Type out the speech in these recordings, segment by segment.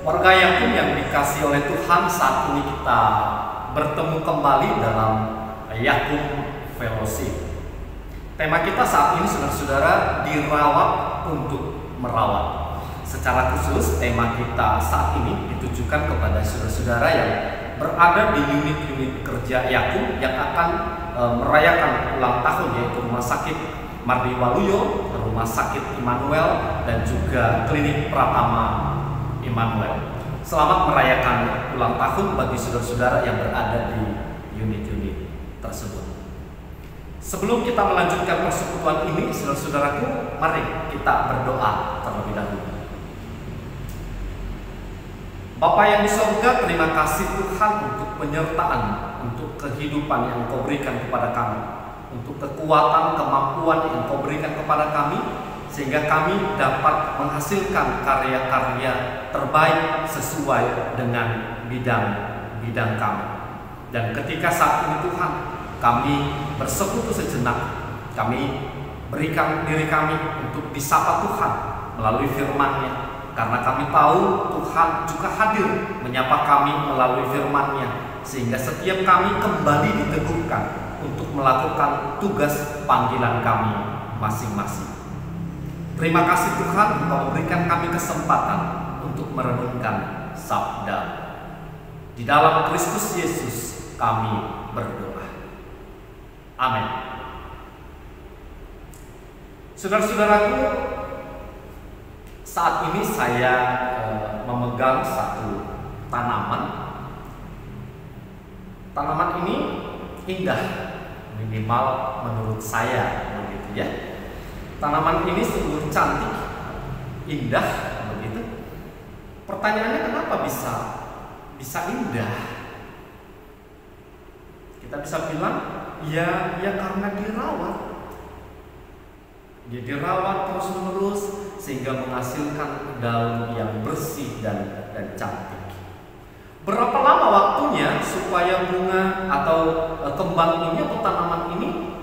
Warga Yakub yang dikasih oleh Tuhan, saat ini kita bertemu kembali dalam Yakub Fellowship. Tema kita saat ini, saudara-saudara, dirawat untuk merawat. Secara khusus, tema kita saat ini ditujukan kepada saudara-saudara yang berada di unit-unit kerja Yakub yang akan merayakan ulang tahun, yaitu Rumah Sakit Mardi Waluyo, Rumah Sakit Immanuel, dan juga Klinik Pratama Immanuel. Selamat merayakan ulang tahun bagi saudara-saudara yang berada di unit-unit tersebut. Sebelum kita melanjutkan persekutuan ini, saudara-saudaraku, mari kita berdoa terlebih dahulu. Bapa yang di surga, terima kasih Tuhan untuk penyertaan, untuk kehidupan yang Kau berikan kepada kami, untuk kekuatan, kemampuan yang Kau berikan kepada kami, sehingga kami dapat menghasilkan karya-karya terbaik sesuai dengan bidang-bidang kami. Dan ketika saat ini Tuhan, kami bersekutu sejenak, kami berikan diri kami untuk disapa Tuhan melalui firman-Nya, karena kami tahu Tuhan juga hadir menyapa kami melalui firman-Nya, sehingga setiap kami kembali diteguhkan untuk melakukan tugas panggilan kami masing-masing. Terima kasih Tuhan, Engkau memberikan kami kesempatan untuk merenungkan sabda. Di dalam Kristus Yesus kami berdoa. Amin. Saudara-saudaraku, saat ini saya memegang satu tanaman. Tanaman ini indah, minimal menurut saya, begitu ya. Tanaman ini sungguh cantik, indah, begitu. Pertanyaannya, kenapa bisa indah? Kita bisa bilang, ya karena dirawat. Dia dirawat terus-menerus sehingga menghasilkan daun yang bersih dan cantik. Berapa lama waktunya supaya bunga atau kembang ini atau tanaman ini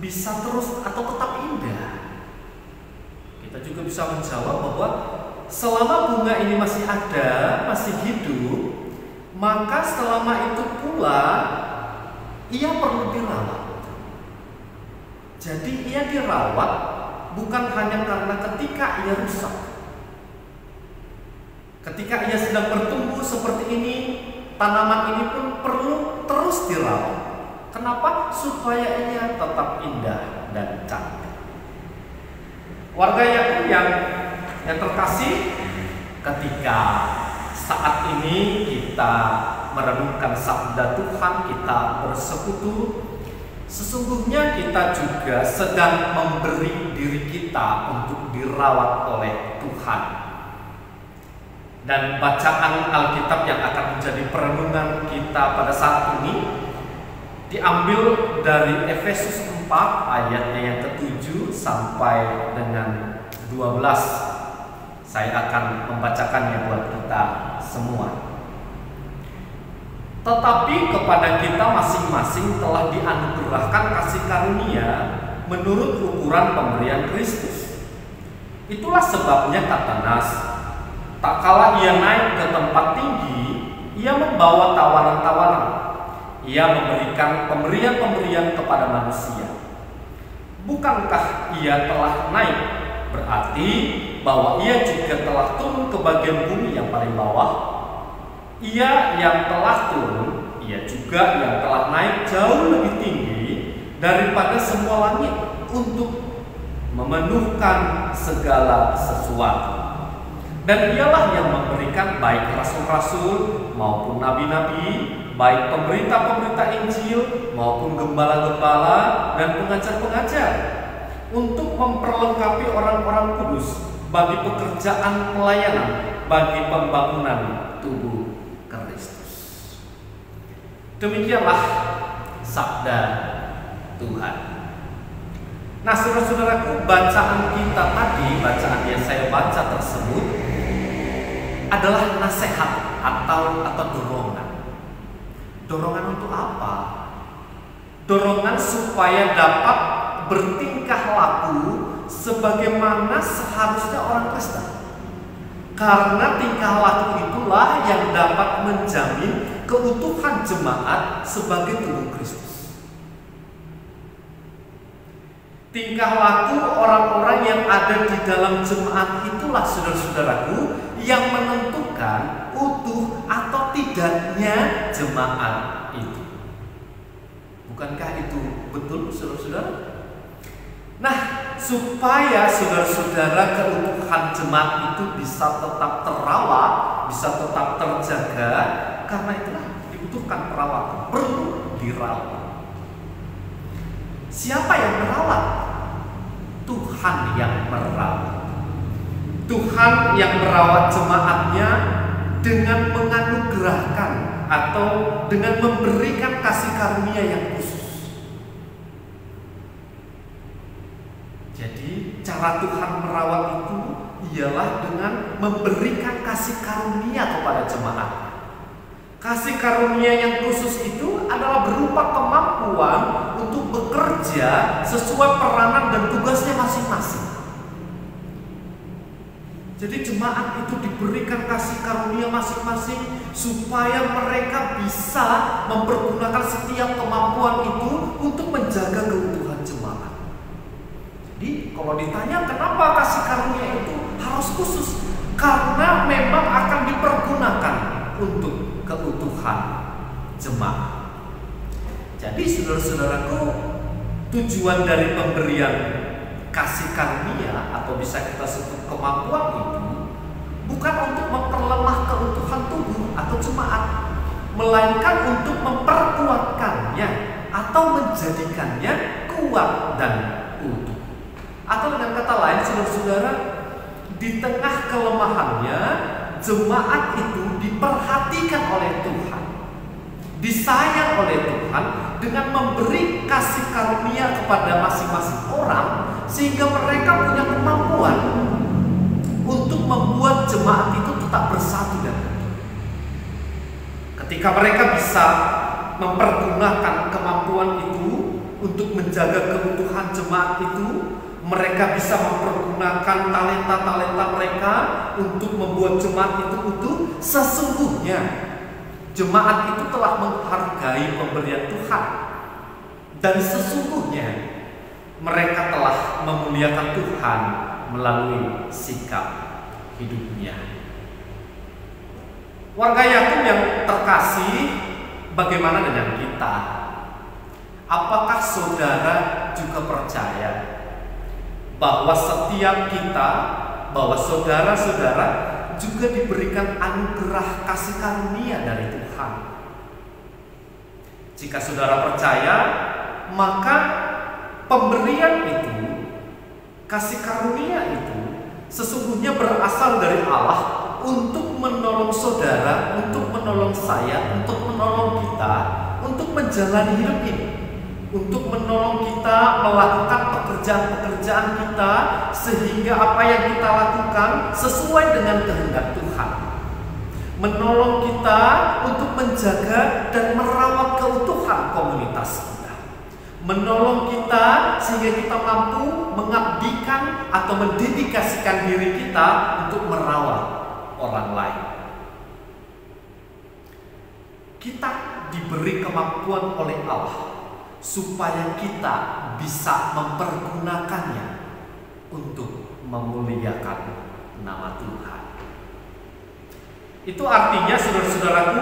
bisa terus atau tetap indah? Kita juga bisa menjawab bahwa selama bunga ini masih ada, masih hidup, maka selama itu pula ia perlu dirawat. Jadi ia dirawat bukan hanya karena ketika ia rusak. Ketika ia sedang bertumbuh seperti ini, tanaman ini pun perlu terus dirawat. Kenapa? Supaya ia tetap indah dan cantik. Warga Yakub yang terkasih, ketika saat ini kita merenungkan sabda Tuhan, kita bersekutu, sesungguhnya kita juga sedang memberi diri kita untuk dirawat oleh Tuhan. Dan bacaan Alkitab yang akan menjadi perenungan kita pada saat ini diambil dari Efesus 4 ayatnya yang ke-7 sampai dengan 12. Saya akan membacakannya buat kita semua. Tetapi kepada kita masing-masing telah dianugerahkan kasih karunia menurut ukuran pemberian Kristus. Itulah sebabnya kata Nas, tak kala ia naik ke tempat tinggi, ia membawa tawanan-tawanan. Ia memberikan pemberian-pemberian kepada manusia. Bukankah ia telah naik? Berarti bahwa ia juga telah turun ke bagian bumi yang paling bawah. Ia yang telah turun, ia juga yang telah naik jauh lebih tinggi daripada semua langit untuk memenuhkan segala sesuatu. Dan ialah yang memberikan baik rasul-rasul maupun nabi-nabi, baik pemberita-pemberita Injil maupun gembala-gembala dan pengajar-pengajar, untuk memperlengkapi orang-orang kudus bagi pekerjaan pelayanan, bagi pembangunan tubuh Kristus. Demikianlah sabda Tuhan. Nah, saudara-saudaraku, bacaan kita tadi, bacaan yang saya baca tersebut adalah nasihat atau dorongan. Dorongan untuk apa? Dorongan supaya dapat bertingkah laku sebagaimana seharusnya orang Kristen. Karena tingkah laku itulah yang dapat menjamin keutuhan jemaat sebagai tubuh Kristus. Tingkah laku orang-orang yang ada di dalam jemaat itulah, saudara-saudaraku, yang menentukan utuh atau tidaknya jemaat itu. Bukankah itu betul, saudara-saudara? Nah, supaya saudara-saudara keutuhan jemaat itu bisa tetap terawat, bisa tetap terjaga, karena itulah dibutuhkan perawatan, perlu dirawat. Siapa yang merawat? Tuhan yang merawat. Tuhan yang merawat jemaatnya dengan menganugerahkan atau dengan memberikan kasih karunia yang khusus. Jadi cara Tuhan merawat itu ialah dengan memberikan kasih karunia kepada jemaat. Kasih karunia yang khusus itu adalah berupa kemampuan untuk bekerja sesuai peranan dan tugasnya masing-masing. Jadi jemaat itu diberikan kasih karunia masing-masing supaya mereka bisa mempergunakan setiap kemampuan itu untuk menjaga keutuhan jemaat. Jadi kalau ditanya kenapa kasih karunia itu harus khusus, karena memang akan dipergunakan untuk keutuhan jemaat. Jadi saudara-saudaraku, tujuan dari pemberian kasih karunia atau bisa kita sebut kemampuan itu bukan untuk memperlemah keutuhan tubuh atau jemaat, melainkan untuk memperkuatkannya atau menjadikannya kuat dan utuh. Atau dengan kata lain, saudara-saudara, di tengah kelemahannya jemaat itu diperhatikan oleh Tuhan, disayang oleh Tuhan dengan memberi kasih karunia kepada masing-masing orang, sehingga mereka punya kemampuan untuk membuat jemaat itu tetap bersatu dan utuh. Ketika mereka bisa mempergunakan kemampuan itu untuk menjaga keutuhan jemaat itu, mereka bisa mempergunakan talenta-talenta mereka untuk membuat jemaat itu utuh. Sesungguhnya jemaat itu telah menghargai pemberian Tuhan, dan sesungguhnya mereka telah memuliakan Tuhan melalui sikap hidupnya. Warga Yakub yang terkasih, bagaimana dengan kita? Apakah saudara juga percaya bahwa setiap kita, bahwa saudara-saudara juga diberikan anugerah kasih karunia dari Tuhan? Jika saudara percaya, maka pemberian itu, kasih karunia itu sesungguhnya berasal dari Allah untuk menolong saudara, untuk menolong saya, untuk menolong kita, untuk menjalani hidup ini, untuk menolong kita melakukan pekerjaan-pekerjaan kita, sehingga apa yang kita lakukan sesuai dengan kehendak Tuhan. Menolong kita untuk menjaga dan merawat keutuhan komunitas kita. Menolong kita sehingga kita mampu mengabdikan atau mendedikasikan diri kita untuk merawat orang lain. Kita diberi kemampuan oleh Allah supaya kita bisa mempergunakannya untuk memuliakan nama Tuhan. Itu artinya, saudara-saudaraku,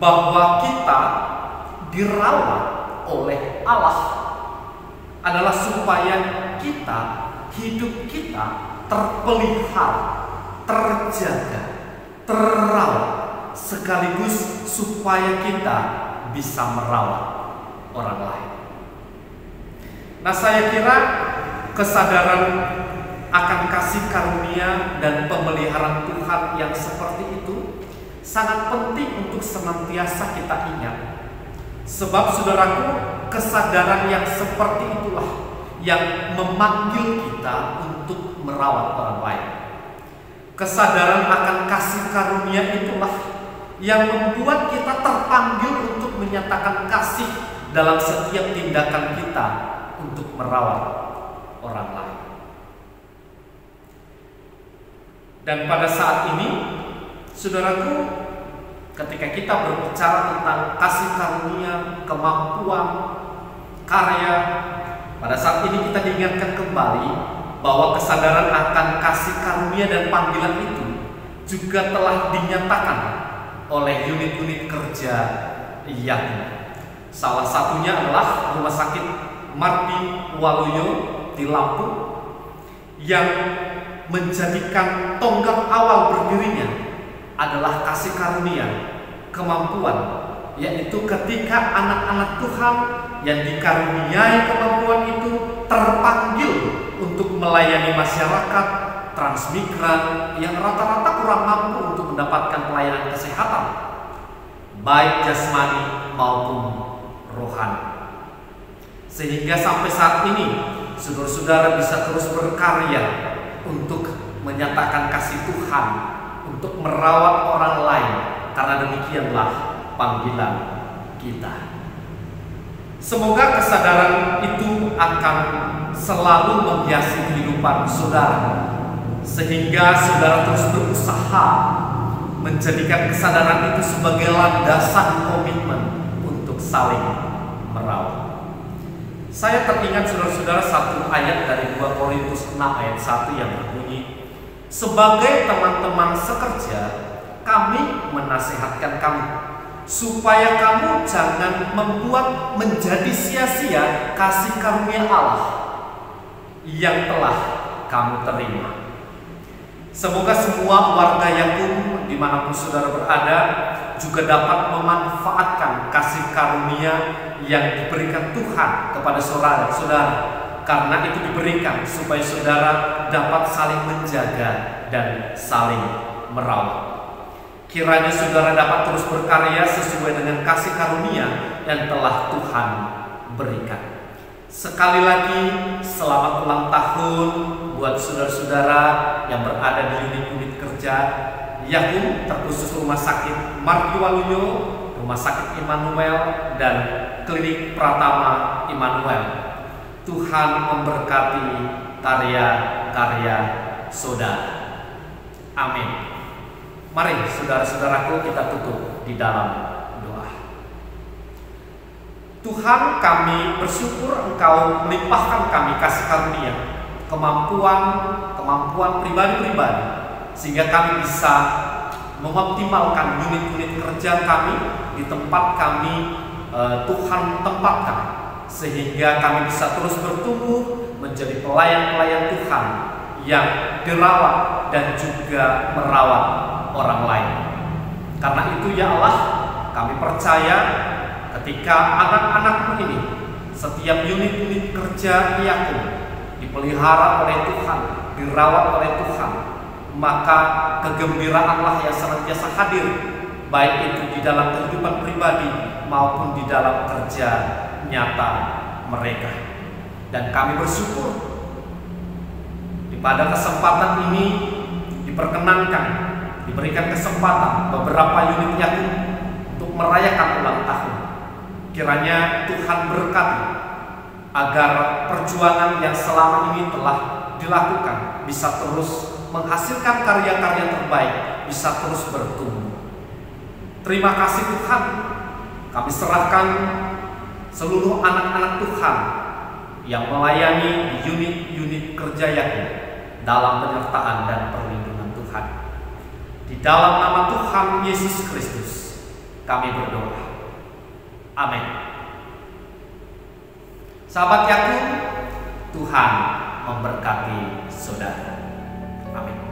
bahwa kita dirawat oleh Allah adalah supaya kita, hidup kita terpelihara, terjaga, terawat, sekaligus supaya kita bisa merawat orang lain. Nah, saya kira kesadaran akan kasih karunia dan pemeliharaan Tuhan yang seperti itu sangat penting untuk senantiasa kita ingat. Sebab saudaraku, kesadaran yang seperti itulah yang memanggil kita untuk merawat orang lain. Kesadaran akan kasih karunia itulah yang membuat kita terpanggil untuk menyatakan kasih dalam setiap tindakan kita untuk merawat orang lain. Dan pada saat ini, saudaraku, ketika kita berbicara tentang kasih karunia, kemampuan, karya, pada saat ini kita diingatkan kembali bahwa kesadaran akan kasih karunia dan panggilan itu juga telah dinyatakan oleh unit-unit kerja Yakub. Salah satunya adalah Rumah Sakit Mardi Waluyo di Lampung, yang menjadikan tonggak awal berdirinya adalah kasih karunia, kemampuan, yaitu ketika anak-anak Tuhan yang dikaruniai kemampuan itu terpanggil untuk melayani masyarakat transmigran yang rata-rata kurang mampu untuk mendapatkan pelayanan kesehatan, baik jasmani maupun rohani. Sehingga sampai saat ini saudara-saudara bisa terus berkarya untuk menyatakan kasih Tuhan, untuk merawat orang lain, karena demikianlah panggilan kita. Semoga kesadaran itu akan selalu menghiasi kehidupan saudara, sehingga saudara terus berusaha menjadikan kesadaran itu sebagai landasan komitmen untuk saling merawat. Saya teringat saudara-saudara satu ayat dari 2 Korintus 6 ayat 1 yang berbunyi, sebagai teman-teman sekerja, kami menasihatkan kamu supaya kamu jangan membuat menjadi sia-sia kasih karunia Allah yang telah kamu terima. Semoga semua warga Yakub dimanapun saudara berada juga dapat memanfaatkan kasih karunia yang diberikan Tuhan kepada saudara-saudara, karena itu diberikan supaya saudara dapat saling menjaga dan saling merawat. Kiranya saudara dapat terus berkarya sesuai dengan kasih karunia yang telah Tuhan berikan. Sekali lagi selamat ulang tahun buat saudara-saudara yang berada di unit-unit kerja Yakub, terkhusus Rumah Sakit Mardi Waluyo, Rumah Sakit Immanuel, dan Klinik Pratama Immanuel. Tuhan memberkati karya-karya saudara. Amin. Mari saudara-saudaraku, kita tutup di dalam doa. Tuhan, kami bersyukur Engkau melimpahkan kami kasih karunia, kemampuan pribadi-pribadi, sehingga kami bisa mengoptimalkan unit-unit kerja kami di tempat kami Tuhan tempatkan, sehingga kami bisa terus bertumbuh menjadi pelayan-pelayan Tuhan yang dirawat dan juga merawat orang lain. Karena itu ya Allah, kami percaya ketika anak-anak-Mu ini, setiap unit-unit kerja Yakub dipelihara oleh Tuhan, dirawat oleh Tuhan, maka kegembiraanlah yang senantiasa hadir, baik itu di dalam kehidupan pribadi maupun di dalam kerja nyata mereka. Dan kami bersyukur pada kesempatan ini diberikan kesempatan beberapa unit Yakub untuk merayakan ulang tahun. Kiranya Tuhan berkati agar perjuangan yang selama ini telah dilakukan bisa terus menghasilkan karya-karya terbaik, bisa terus bertumbuh. Terima kasih Tuhan. Kami serahkan seluruh anak-anak Tuhan yang melayani di unit-unit kerja Yakub dalam penyertaan dan perlindungan Tuhan. Di dalam nama Tuhan Yesus Kristus kami berdoa. Amin. Sahabat Yakub, Tuhan memberkati saudara. Amin.